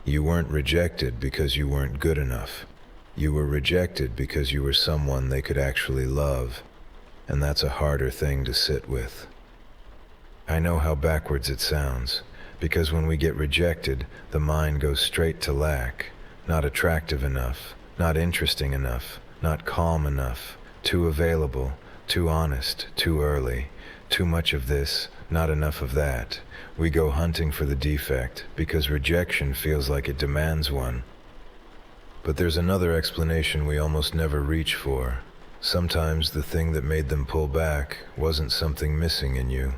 You weren't rejected because you weren't good enough. You were rejected because you were someone they could actually love, and that's a harder thing to sit with. I know how backwards it sounds, because when we get rejected, the mind goes straight to lack. Not attractive enough, not interesting enough, not calm enough, too available, too honest, too early, too much of this, not enough of that. We go hunting for the defect because rejection feels like it demands one. But there's another explanation we almost never reach for. Sometimes the thing that made them pull back wasn't something missing in you.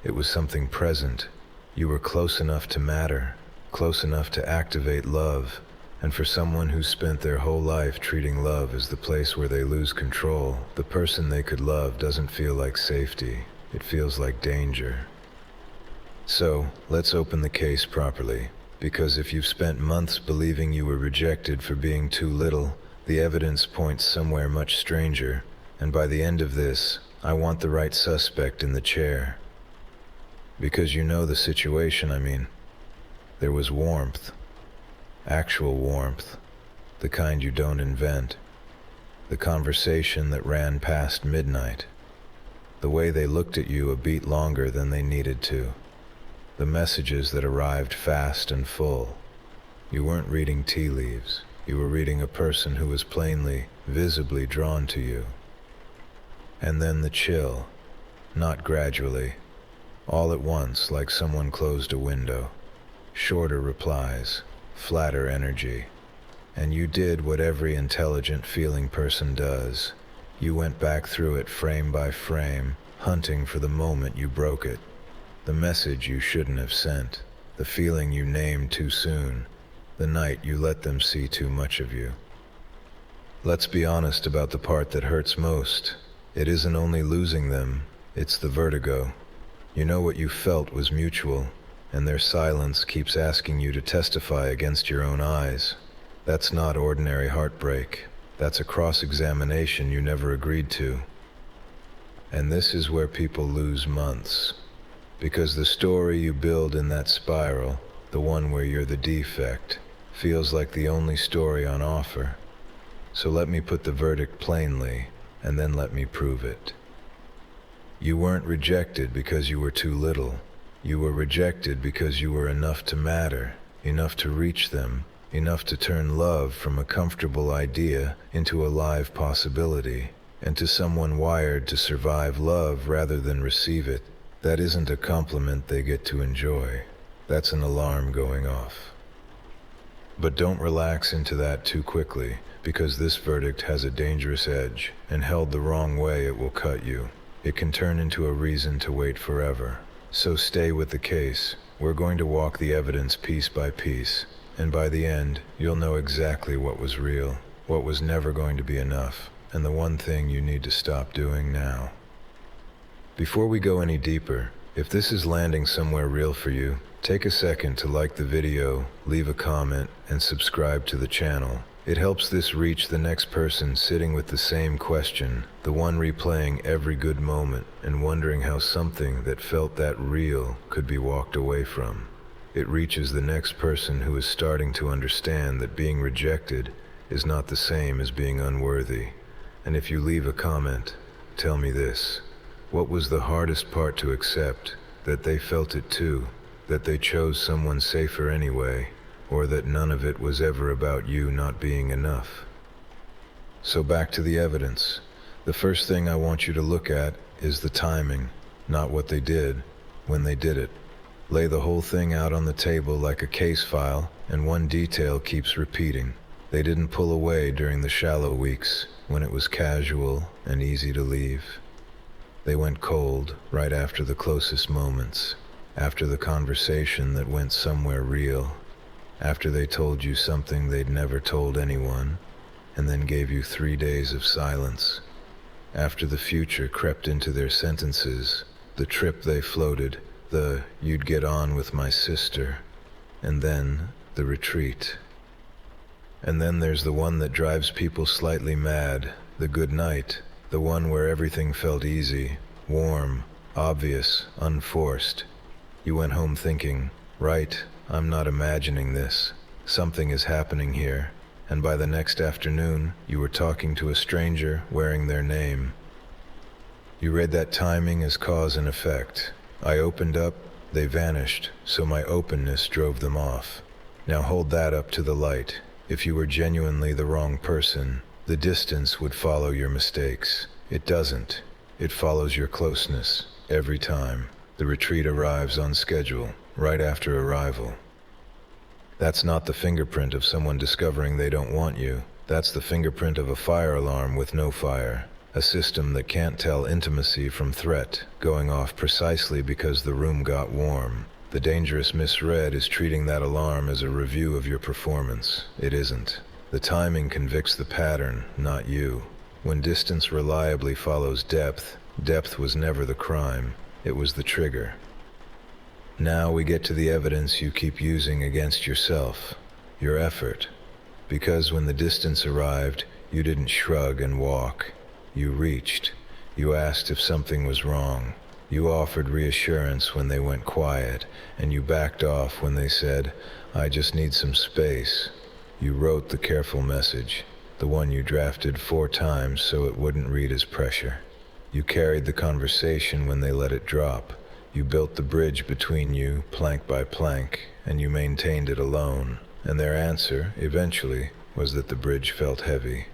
It was something present. You were close enough to matter, close enough to activate love. And for someone who spent their whole life treating love as the place where they lose control, the person they could love doesn't feel like safety. It feels like danger. So, let's open the case properly, because if you've spent months believing you were rejected for being too little, the evidence points somewhere much stranger, and by the end of this, I want the right suspect in the chair. Because you know the situation, I mean. There was warmth. Actual warmth. The kind you don't invent. The conversation that ran past midnight. The way they looked at you a beat longer than they needed to. The messages that arrived fast and full. You weren't reading tea leaves. You were reading a person who was plainly, visibly drawn to you. And then the chill. Not gradually. All at once, like someone closed a window. Shorter replies. Flatter energy. And you did what every intelligent feeling person does. You went back through it frame by frame, hunting for the moment you broke it. The message you shouldn't have sent. The feeling you named too soon. The night you let them see too much of you. Let's be honest about the part that hurts most. It isn't only losing them, it's the vertigo. You know what you felt was mutual, and their silence keeps asking you to testify against your own eyes. That's not ordinary heartbreak. That's a cross-examination you never agreed to. And this is where people lose months. Because the story you build in that spiral, the one where you're the defect, feels like the only story on offer. So let me put the verdict plainly, and then let me prove it. You weren't rejected because you were too little. You were rejected because you were enough to matter, enough to reach them, enough to turn love from a comfortable idea into a live possibility, and to someone wired to survive love rather than receive it. That isn't a compliment they get to enjoy. That's an alarm going off. But don't relax into that too quickly, because this verdict has a dangerous edge, and held the wrong way it will cut you. It can turn into a reason to wait forever. So stay with the case. We're going to walk the evidence piece by piece, and by the end, you'll know exactly what was real, what was never going to be enough, and the one thing you need to stop doing now. Before we go any deeper, if this is landing somewhere real for you, take a second to like the video, leave a comment, and subscribe to the channel. It helps this reach the next person sitting with the same question, the one replaying every good moment and wondering how something that felt that real could be walked away from. It reaches the next person who is starting to understand that being rejected is not the same as being unworthy. And if you leave a comment, tell me this. What was the hardest part to accept? That they felt it too? That they chose someone safer anyway? Or that none of it was ever about you not being enough? So back to the evidence. The first thing I want you to look at is the timing, not what they did, when they did it. Lay the whole thing out on the table like a case file, and one detail keeps repeating. They didn't pull away during the shallow weeks, when it was casual and easy to leave. They went cold right after the closest moments, after the conversation that went somewhere real, after they told you something they'd never told anyone, and then gave you 3 days of silence, after the future crept into their sentences, the trip they floated, the "you'd get on with my sister," and then the retreat. And then there's the one that drives people slightly mad, the good night, the one where everything felt easy, warm, obvious, unforced. You went home thinking, right, I'm not imagining this. something is happening here, and by the next afternoon, you were talking to a stranger wearing their name. You read that timing as cause and effect. I opened up, they vanished, so my openness drove them off. Now hold that up to the light. If you were genuinely the wrong person, the distance would follow your mistakes. It doesn't. It follows your closeness, every time. The retreat arrives on schedule, right after arrival. That's not the fingerprint of someone discovering they don't want you. That's the fingerprint of a fire alarm with no fire. A system that can't tell intimacy from threat, going off precisely because the room got warm. The dangerous misread is treating that alarm as a review of your performance. It isn't. The timing convicts the pattern, not you. When distance reliably follows depth, depth was never the crime. It was the trigger. Now we get to the evidence you keep using against yourself, your effort. Because when the distance arrived, you didn't shrug and walk. You reached. You asked if something was wrong. You offered reassurance when they went quiet, and you backed off when they said, "I just need some space." You wrote the careful message, the one you drafted 4 times so it wouldn't read as pressure. You carried the conversation when they let it drop. You built the bridge between you, plank by plank, and you maintained it alone. And their answer, eventually, was that the bridge felt heavy.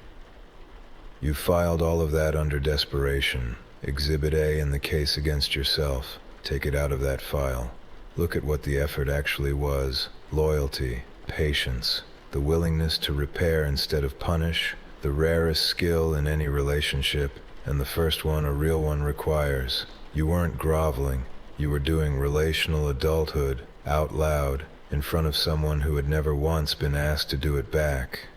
You filed all of that under desperation. Exhibit A in the case against yourself. Take it out of that file. Look at what the effort actually was. Loyalty, patience, the willingness to repair instead of punish, the rarest skill in any relationship, and the first one a real one requires. You weren't groveling. You were doing relational adulthood, out loud, in front of someone who had never once been asked to do it back.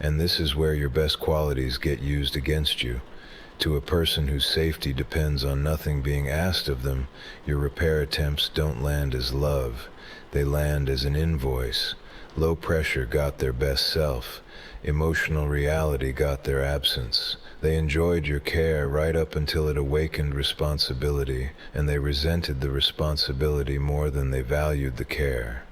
And this is where your best qualities get used against you. To a person whose safety depends on nothing being asked of them, your repair attempts don't land as love. They land as an invoice. Low pressure got their best self. Emotional reality got their absence. They enjoyed your care right up until it awakened responsibility, and they resented the responsibility more than they valued the care.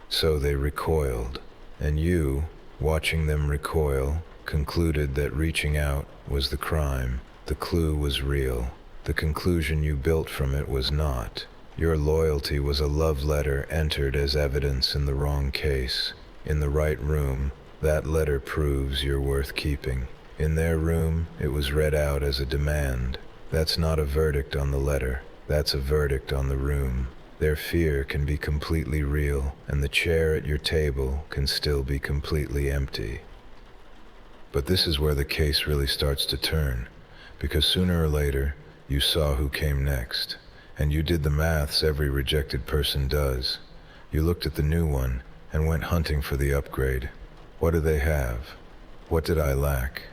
So they recoiled, and you, watching them recoil, concluded that reaching out was the crime. The clue was real. The conclusion you built from it was not. Your loyalty was a love letter entered as evidence in the wrong case. In the right room, that letter proves you're worth keeping. In their room, it was read out as a demand. That's not a verdict on the letter. That's a verdict on the room. Their fear can be completely real, and the chair at your table can still be completely empty. But this is where the case really starts to turn, because sooner or later, you saw who came next, and you did the maths every rejected person does. You looked at the new one and went hunting for the upgrade. What do they have? What did I lack?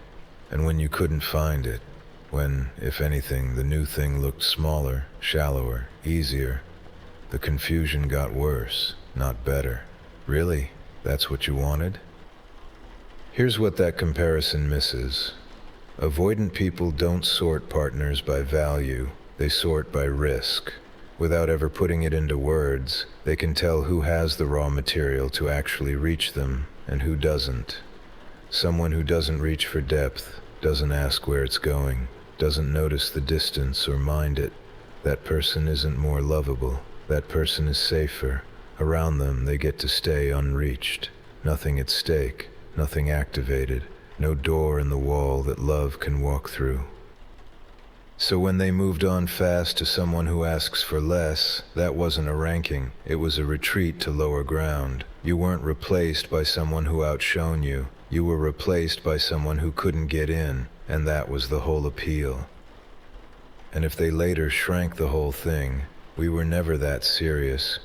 And when you couldn't find it, when, if anything, the new thing looked smaller, shallower, easier, the confusion got worse, not better. Really? That's what you wanted? Here's what that comparison misses. Avoidant people don't sort partners by value, they sort by risk. Without ever putting it into words, they can tell who has the raw material to actually reach them and who doesn't. Someone who doesn't reach for depth, doesn't ask where it's going, doesn't notice the distance or mind it. That person isn't more lovable. That person is safer. Around them, they get to stay unreached. Nothing at stake, nothing activated, no door in the wall that love can walk through. So when they moved on fast to someone who asks for less, that wasn't a ranking, it was a retreat to lower ground. You weren't replaced by someone who outshone you. You were replaced by someone who couldn't get in, and that was the whole appeal. And if they later shrank the whole thing, we were never that serious.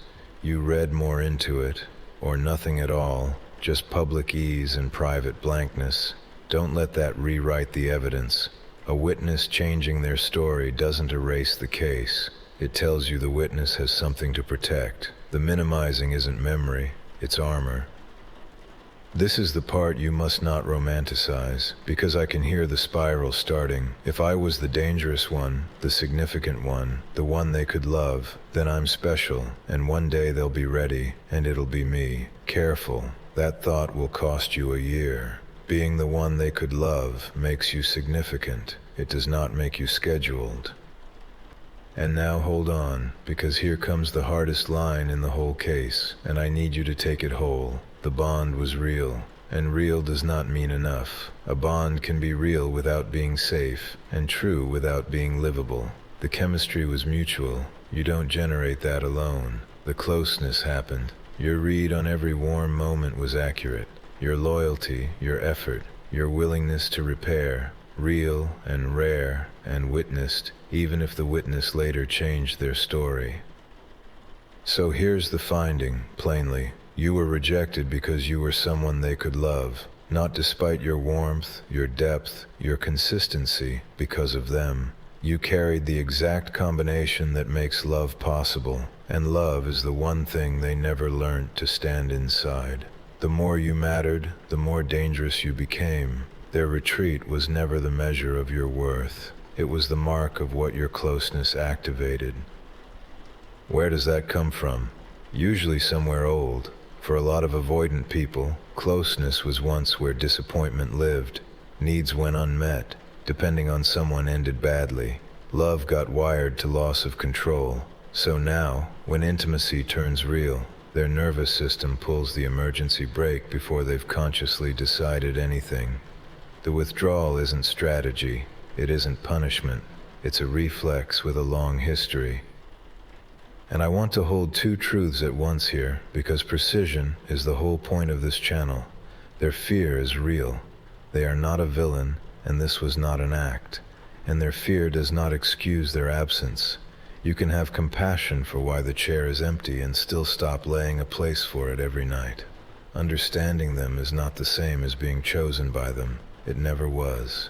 You read more into it, or nothing at all, just public ease and private blankness. Don't let that rewrite the evidence. A witness changing their story doesn't erase the case. It tells you the witness has something to protect. The minimizing isn't memory, it's armor. This is the part you must not romanticize, because I can hear the spiral starting. If I was the dangerous one, the significant one, the one they could love, then I'm special, and one day they'll be ready, and it'll be me. Careful, that thought will cost you a year. Being the one they could love makes you significant. It does not make you scheduled. And now hold on, because here comes the hardest line in the whole case, and I need you to take it whole. The bond was real, and real does not mean enough. A bond can be real without being safe, and true without being livable. The chemistry was mutual. You don't generate that alone. The closeness happened. Your read on every warm moment was accurate. Your loyalty, your effort, your willingness to repair, real and rare and witnessed, even if the witness later changed their story. So here's the finding, plainly. You were rejected because you were someone they could love, not despite your warmth, your depth, your consistency, because of them. You carried the exact combination that makes love possible, and love is the one thing they never learned to stand inside. The more you mattered, the more dangerous you became. Their retreat was never the measure of your worth. It was the mark of what your closeness activated. Where does that come from? Usually somewhere old. For a lot of avoidant people, closeness was once where disappointment lived. Needs went unmet. Depending on someone ended badly. Love got wired to loss of control. So now, when intimacy turns real, their nervous system pulls the emergency brake before they've consciously decided anything. The withdrawal isn't strategy. It isn't punishment. It's a reflex with a long history. And I want to hold two truths at once here, because precision is the whole point of this channel. Their fear is real. They are not a villain, and this was not an act. And their fear does not excuse their absence. You can have compassion for why the chair is empty and still stop laying a place for it every night. Understanding them is not the same as being chosen by them. It never was.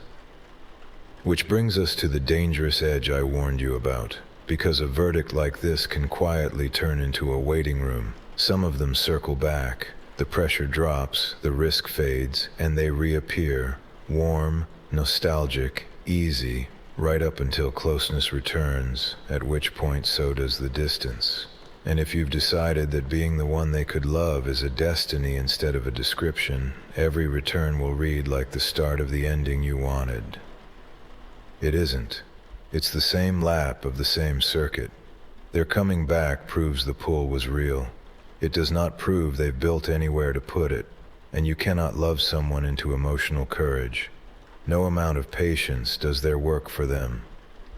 Which brings us to the dangerous edge I warned you about. Because a verdict like this can quietly turn into a waiting room. Some of them circle back. The pressure drops, the risk fades, and they reappear. Warm, nostalgic, easy, right up until closeness returns, at which point so does the distance. And if you've decided that being the one they could love is a destiny instead of a description, every return will read like the start of the ending you wanted. It isn't. It's the same lap of the same circuit. Their coming back proves the pull was real. It does not prove they've built anywhere to put it, and you cannot love someone into emotional courage. No amount of patience does their work for them.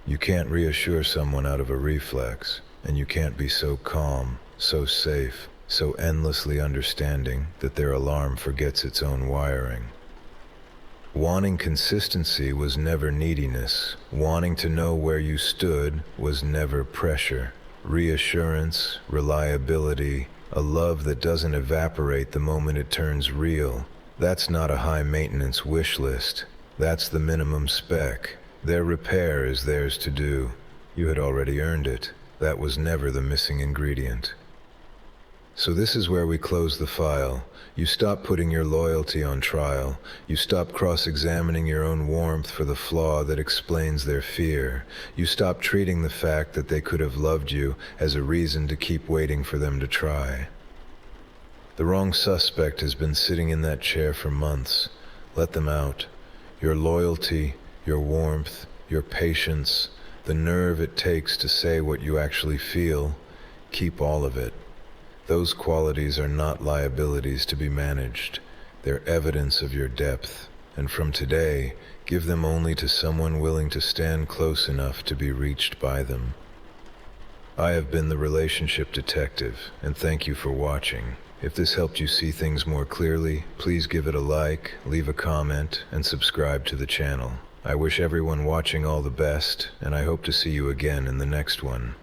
You can't reassure someone out of a reflex, and you can't be so calm, so safe, so endlessly understanding that their alarm forgets its own wiring. Wanting consistency was never neediness. Wanting to know where you stood was never pressure. Reassurance, reliability, a love that doesn't evaporate the moment it turns real. That's not a high-maintenance wish list. That's the minimum spec. Their repair is theirs to do. You had already earned it. That was never the missing ingredient. So this is where we close the file. You stop putting your loyalty on trial. You stop cross-examining your own warmth for the flaw that explains their fear. You stop treating the fact that they could have loved you as a reason to keep waiting for them to try. The wrong suspect has been sitting in that chair for months. Let them out. Your loyalty, your warmth, your patience, the nerve it takes to say what you actually feel, keep all of it. Those qualities are not liabilities to be managed. They're evidence of your depth, and from today, give them only to someone willing to stand close enough to be reached by them. I have been the relationship detective, and thank you for watching. If this helped you see things more clearly, please give it a like, leave a comment, and subscribe to the channel. I wish everyone watching all the best, and I hope to see you again in the next one.